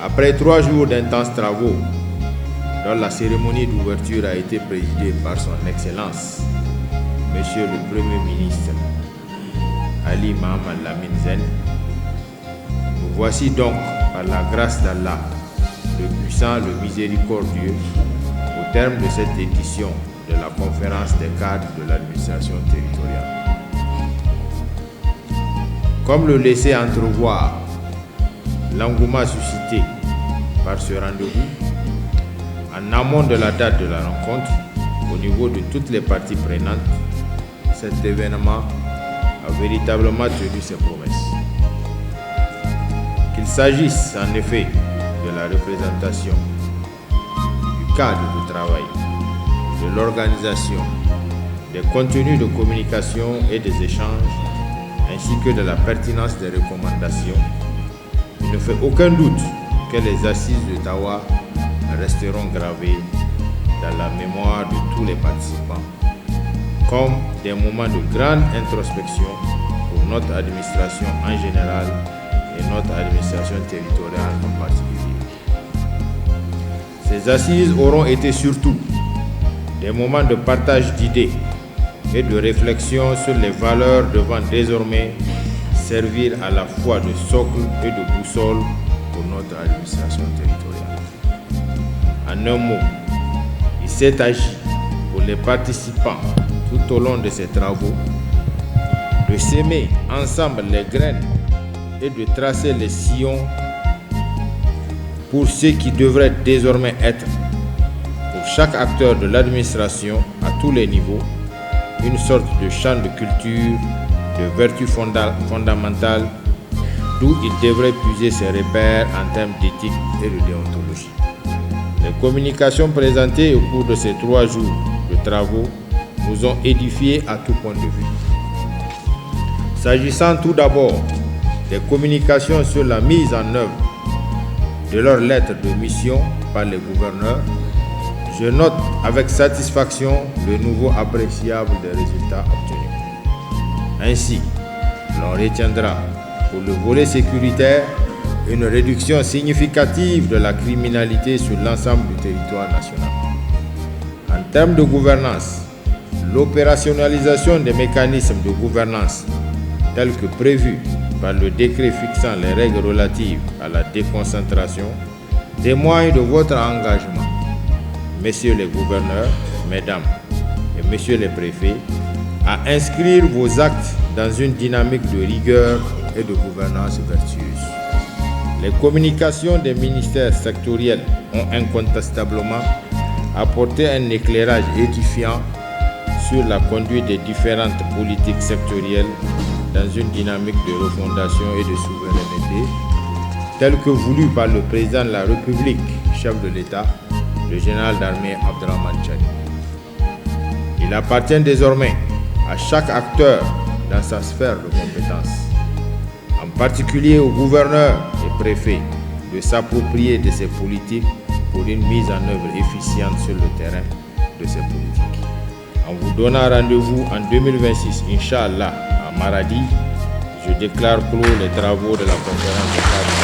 Après 3 jours d'intenses travaux, dont la cérémonie d'ouverture a été présidée par son Excellence, Monsieur le Premier ministre Ali Mohamed Lamine Zen, nous voici donc, par la grâce d'Allah, le puissant, le miséricordieux, au terme de cette édition de la conférence des cadres de l'administration territoriale. Comme le laissait entrevoir l'engouement suscité par ce rendez-vous, en amont de la date de la rencontre, au niveau de toutes les parties prenantes, cet événement a véritablement tenu ses promesses. Qu'il s'agisse en effet de la représentation, du cadre de travail, de l'organisation, des contenus de communication et des échanges, ainsi que de la pertinence des recommandations, il ne fait aucun doute que les assises de Tawa resteront gravées dans la mémoire de tous les participants comme des moments de grande introspection pour notre administration en général et notre administration territoriale en particulier. Ces assises auront été surtout des moments de partage d'idées et de réflexion sur les valeurs devant désormais servir à la fois de socle et de boussole pour notre administration territoriale. En un mot, il s'est agi pour les participants tout au long de ces travaux de s'aimer ensemble les graines et de tracer les sillons pour ce qui devrait désormais être, pour chaque acteur de l'administration à tous les niveaux, une sorte de champ de culture, de vertus fondamentales, d'où il devrait puiser ses repères en termes d'éthique et de déontologie. Les communications présentées au cours de ces 3 jours de travaux nous ont édifiés à tout point de vue. S'agissant tout d'abord des communications sur la mise en œuvre de leurs lettres de mission par les gouverneurs, je note avec satisfaction le nouveau appréciable des résultats obtenus. Ainsi, l'on retiendra pour le volet sécuritaire une réduction significative de la criminalité sur l'ensemble du territoire national. En termes de gouvernance, l'opérationnalisation des mécanismes de gouvernance tels que prévus par le décret fixant les règles relatives à la déconcentration témoigne de votre engagement, messieurs les gouverneurs, mesdames et messieurs les préfets, à inscrire vos actes dans une dynamique de rigueur et de gouvernance vertueuse. Les communications des ministères sectoriels ont incontestablement apporté un éclairage édifiant sur la conduite des différentes politiques sectorielles dans une dynamique de refondation et de souveraineté, telle que voulue par le président de la République, chef de l'État, le général d'armée Abdrahmane Tchani. Il appartient désormais à chaque acteur dans sa sphère de compétences, en particulier aux gouverneurs et préfets, de s'approprier de ces politiques pour une mise en œuvre efficiente sur le terrain de ces politiques. En vous donnant rendez-vous en 2026, Inch'Allah, à Maradi, je déclare clos les travaux de la conférence de cadre